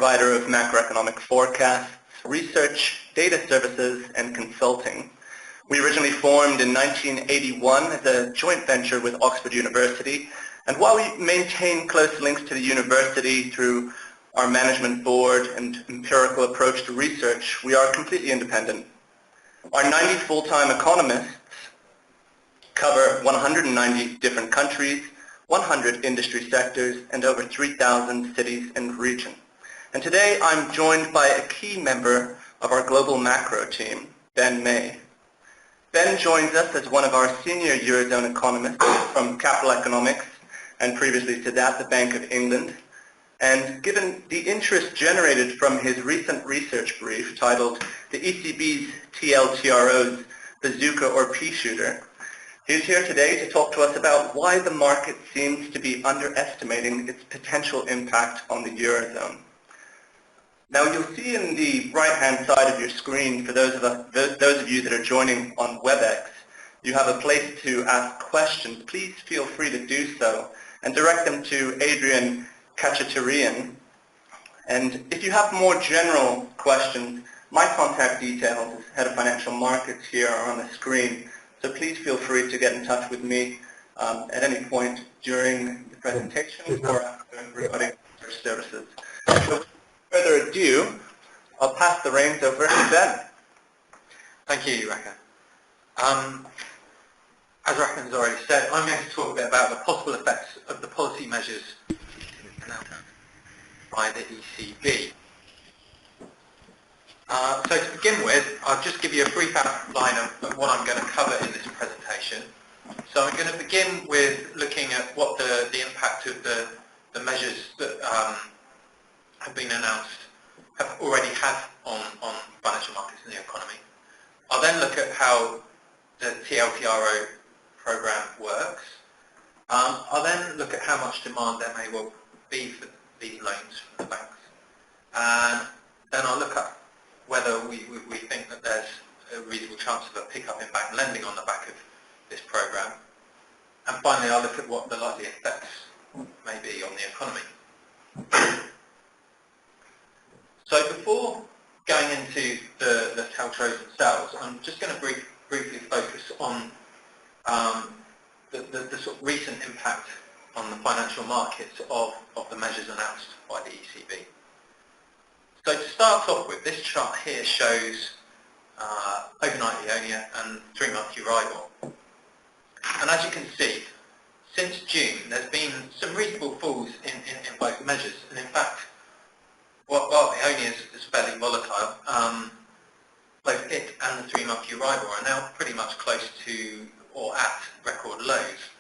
provider of macroeconomic forecasts, research, data services, and consulting. We originally formed in 1981 as a joint venture with Oxford University, and while we maintain close links to the university through our management board and empirical approach to research, we are completely independent. Our 90 full-time economists cover 190 different countries, 100 industry sectors, and over 3,000 cities and regions. And today I'm joined by a key member of our global macro team, Ben May. Ben joins us as one of our senior Eurozone economists from Capital Economics, and previously to that, the Bank of England. And given the interest generated from his recent research brief titled The ECB's TLTROs, Bazooka or Peashooter, he's here today to talk to us about why the market seems to be underestimating its potential impact on the Eurozone. Now you'll see in the right-hand side of your screen, for those of you that are joining on WebEx, you have a place to ask questions. Please feel free to do so and direct them to Adrian Kachaturian. And if you have more general questions, my contact details as Head of Financial Markets here are on the screen, so please feel free to get in touch with me at any point during the presentation or after regarding our services. So without further ado, I'll pass the reins over to Ben. Thank you, Raka. As Raka has already said, I'm going to talk a bit about the possible effects of the policy measures by the ECB. So to begin with, I'll just give you a brief outline of what I'm going to cover in this presentation. So I'm going to begin with looking at what the impact of the measures that have been announced have already had on financial markets and the economy. I'll then look at how the TLTRO program works. I'll then look at how much demand there may well be for these loans from the banks. And then I'll look at whether we think that there's a reasonable chance of a pickup in bank lending on the back of this program. And finally, I'll look at what the likely effects may be on the economy. So before going into the TLTROs themselves, I'm just going to briefly focus on the sort of recent impact on the financial markets of the measures announced by the ECB. So to start off with, this chart here shows overnight Eonia and 3-month Euribor. And as you can see, since June, there's been some reasonable falls in both measures. And in fact, while Eonia is fairly volatile, both it and the 3-month Euribor are now pretty much close to or at record lows.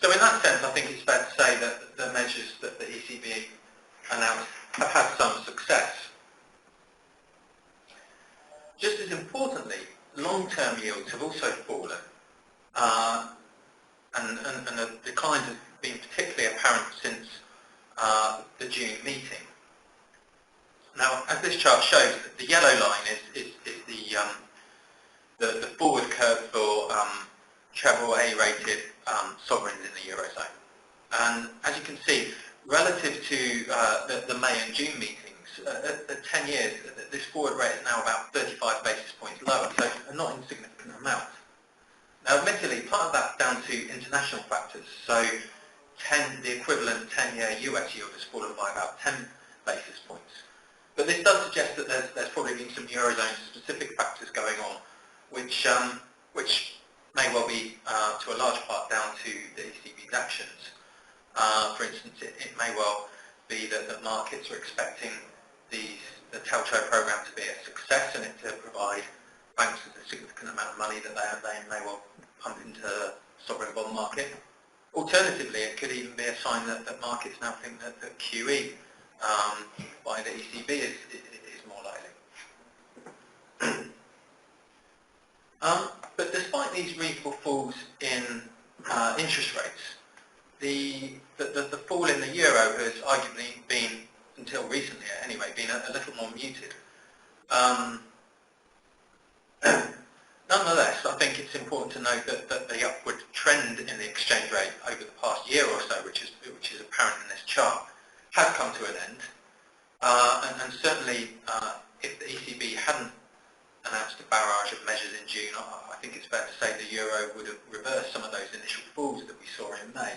So in that sense, I think it's fair to say that the measures that the ECB announced have had some success. Just as importantly, long-term yields have also fallen, and the declines have been particularly apparent since the June meeting. Now, as this chart shows, the yellow line is the forward curve for treble A-rated sovereigns in the Eurozone. And as you can see, relative to the May and June meetings, at 10 years, this forward rate is now about 35 basis points lower, so a not insignificant amount. Now, admittedly, part of that's down to international factors. So the equivalent 10-year US yield has fallen by about 10 basis points. But this does suggest that there's probably been some Eurozone-specific factors going on, which may well be, to a large part, down to the ECB's actions. For instance, it may well be that the markets are expecting the TLTRO program to be a success and it to provide banks with a significant amount of money that they may well pump into the sovereign bond market. Alternatively, it could even be a sign that markets now think that QE by the ECB is more likely. But despite these reasonable falls in interest rates, the fall in the euro has arguably been, until recently anyway, been a little more muted. Nonetheless, I think it's important to note that the upward trend in the exchange rate over the past year or so, which is apparent in this chart, has come to an end. and certainly if the ECB hadn't announced a barrage of measures in June, I think it's fair to say the euro would have reversed some of those initial falls that we saw in May.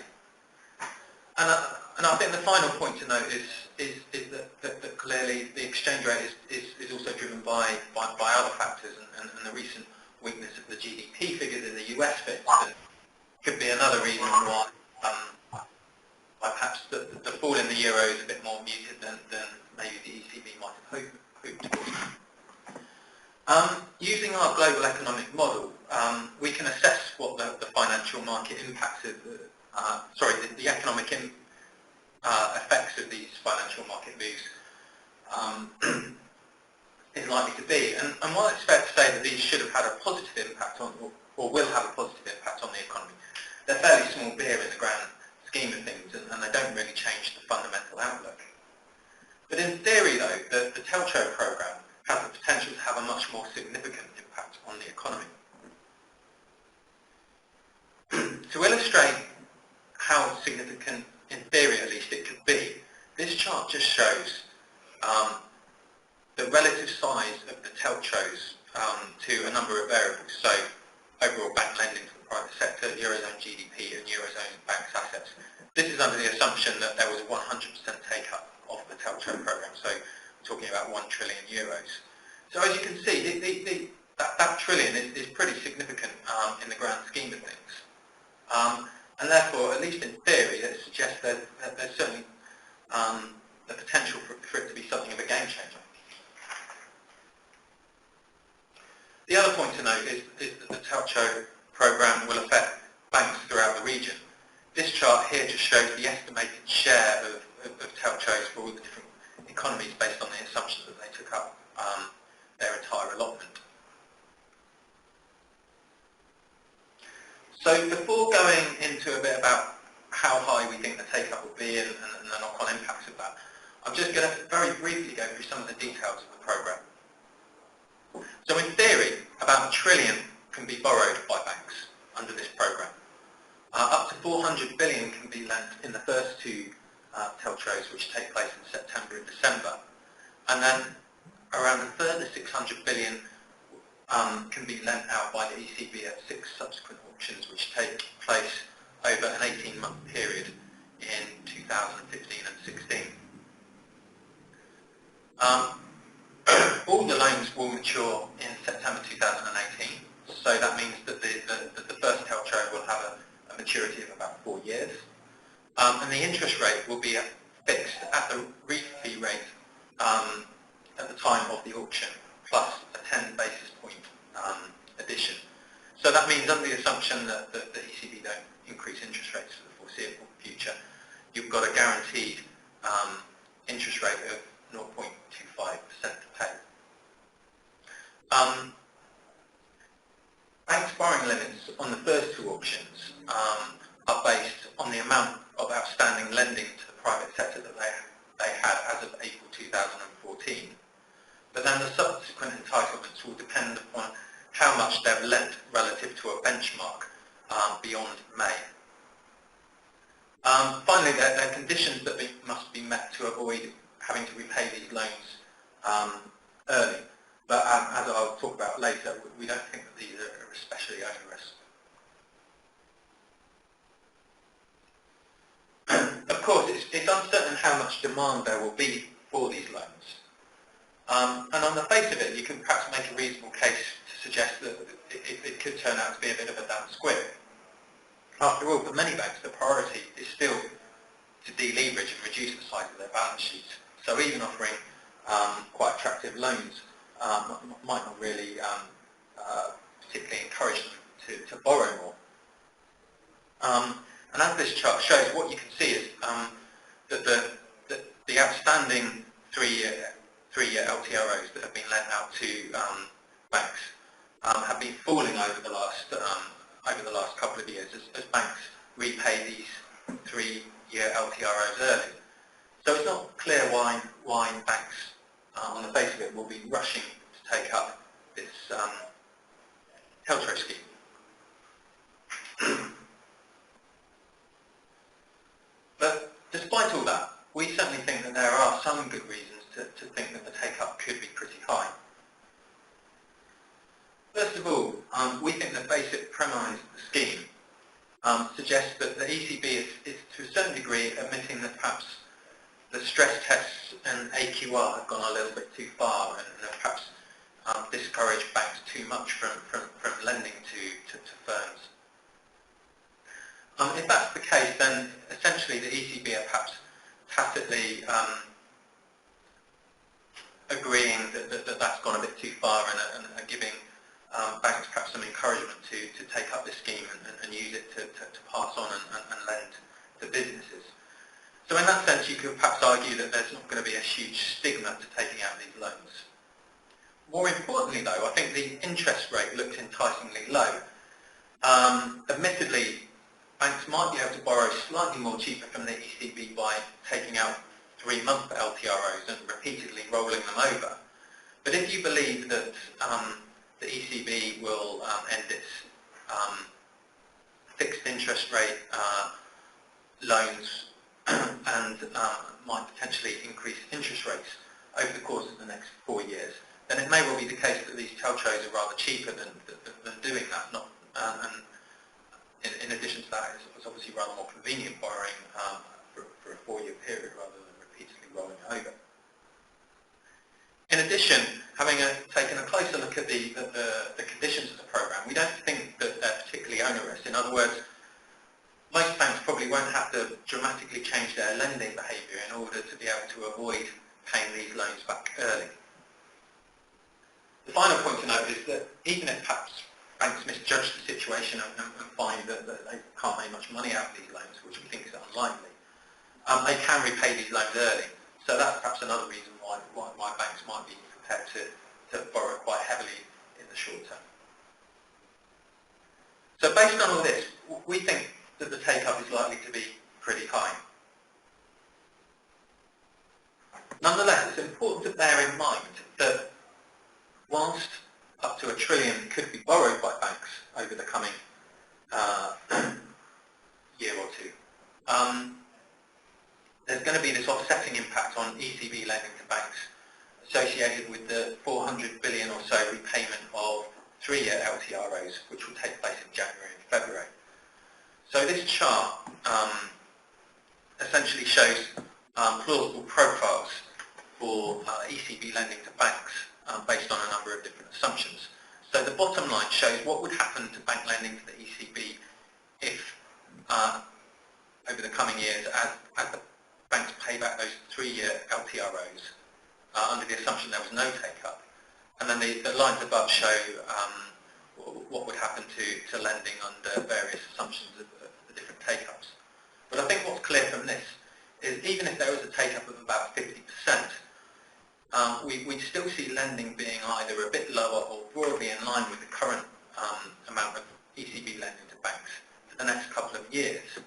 And I think the final point to note is that clearly the exchange rate is also driven by other factors, and the recent weakness of the GDP figures in the US, for instance, could be another reason why perhaps the fall in the euro is a bit more muted than maybe the ECB might have hoped for. Using our global economic model, we can assess what the financial market impacts of the economic effects of these financial market moves is likely to be. And while it's fair to say that these should have had a positive impact on, or will have a positive impact on the economy, they're fairly small beer in the grand scheme of things, and they don't really change the fundamental outlook. But in theory, though, the TLTRO program has the potential to have a much more significant impact on the economy. To illustrate how significant, in theory at least, it could be, this chart just shows the relative size of the TLTROs to a number of variables. So overall bank lending to the private sector, Eurozone GDP, and Eurozone banks' assets. This is under the assumption that there was 100% take-up of the TLTRO program, so we're talking about 1 trillion euros. So as you can see, that trillion is pretty significant in the grand scheme of things. And therefore, at least in theory, it suggests that there's certainly the potential for it to be something of a game changer. The other point to note is that the TLTRO program will affect banks throughout the region. This chart here just shows the estimated share of TLTROs for all the different economies based on the assumptions that they took up their entire allotment. So before going into a bit about how high we think the take-up will be and the knock-on impacts of that, I'm just going to very briefly go through some of the details of the program. So in theory, about 1 trillion can be borrowed by banks under this program. Up to 400 billion can be lent in the first two TLTROs, which take place in September and December. And then around a further 600 billion can be lent out by the ECB at 6 subsequent auctions, which take place over an 18-month period in 2015 and 16. All the loans will mature in September 2018, so that means that the first TLTRO will have a maturity of about 4 years. And the interest rate will be fixed at the fee rate at the time of the auction, plus a 10 basis point addition. So that means, under the assumption that the ECB don't increase interest rates for the foreseeable future, you've got a guaranteed interest rate of 0.25% to pay. Banks' borrowing limits on the first two auctions are based on the amount of outstanding lending to the private sector that they had as of April 2014. But then the subsequent entitlements will depend upon how much they've lent relative to a benchmark beyond May. Finally, there are conditions that must be met to avoid having to repay these loans early. But as I'll talk about later, we don't think that these are especially onerous. Of course, it's uncertain how much demand there will be for these loans. And on the face of it, you can perhaps make a reasonable case to suggest that it could turn out to be a bit of a damp squib. After all, for many banks, the priority is still to deleverage and reduce the size of their balance sheets. So even offering quite attractive loans might not really particularly encourage them to borrow more. And as this chart shows, what you can see is that the outstanding three-year LTROs that have been lent out to banks have been falling over the last couple of years as banks repay these 3-year LTROs early. So it's not clear why banks, on the face of it, will be rushing to take up this TLTRO scheme. But despite all that, we certainly think that there are some good reasons to think that the take-up could be pretty high. First of all, we think the basic premise of the scheme suggests that the ECB is to a certain degree admitting that perhaps the stress tests and AQR have gone a little bit too far and have perhaps discouraged banks too much from lending to firms. If that's the case, then essentially the ECB are perhaps tacitly agreeing that that's gone a bit too far and are giving banks perhaps some encouragement to take up this scheme and use it to pass on and lend to businesses. So in that sense, you could perhaps argue that there's not going to be a huge stigma to taking out these loans. More importantly, though, I think the interest rate looks enticingly low. Admittedly, banks might be able to borrow slightly more cheaper from the ECB by taking out 3-month LTROs and repeatedly rolling them over. But if you believe that the ECB will end its fixed interest rate loans and might potentially increase interest rates over the course of the next 4 years, then it may well be the case that these TLTROs are rather cheaper than doing that. And in addition to that, it's obviously rather more convenient borrowing for a 4-year period rather than repeatedly rolling it over. In addition, having taken a closer look at the conditions of the programme, we don't think that they're particularly onerous. In other words, most banks probably won't have to dramatically change their lending behaviour in order to be able to avoid paying these loans back early. The final point to note is that even if perhaps banks misjudge the situation and find that they can't make much money out of these loans, which we think is unlikely, they can repay these loans early. So that's perhaps another reason why banks might be prepared to borrow quite heavily in the short term. So based on all this, we think that the take-up is likely to be pretty high. Nonetheless, it's important to bear in mind that whilst up to $1 trillion could be borrowed by banks over the coming year or two, there's going to be this offsetting impact on ECB lending to banks associated with the 400 billion or so repayment of 3-year LTROs, which will take place in January and February. So this chart essentially shows plausible profiles for ECB lending to banks based on a number of different assumptions. So the bottom line shows what would happen to bank lending to the ECB if, over the coming years, as the banks pay back those 3-year LTROs under the assumption there was no take-up. And then the lines above show what would happen to lending under various assumptions of the different take-ups. But I think what's clear from this is even if there was a take-up of about 50%, we'd still see lending being either a bit lower or broadly in line with the current amount of ECB lending to banks for the next couple of years.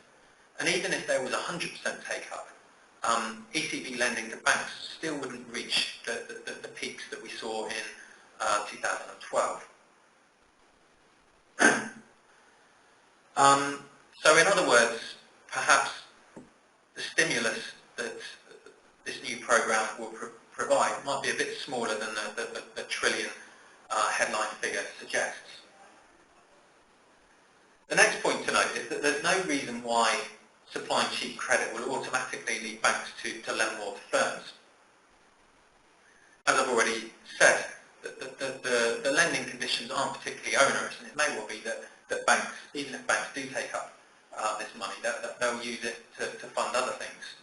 And even if there was 100% take-up, ECB lending to banks still wouldn't reach the peaks that we saw in 2012. So in other words, perhaps the stimulus that this new programme will provide might be a bit smaller than the trillion headline figure suggests. The next point to note is that there's no reason why supplying cheap credit will automatically lead banks to lend more to firms. As I've already said, the lending conditions aren't particularly onerous, and it may well be that banks, even if banks do take up this money, they'll use it to fund other things.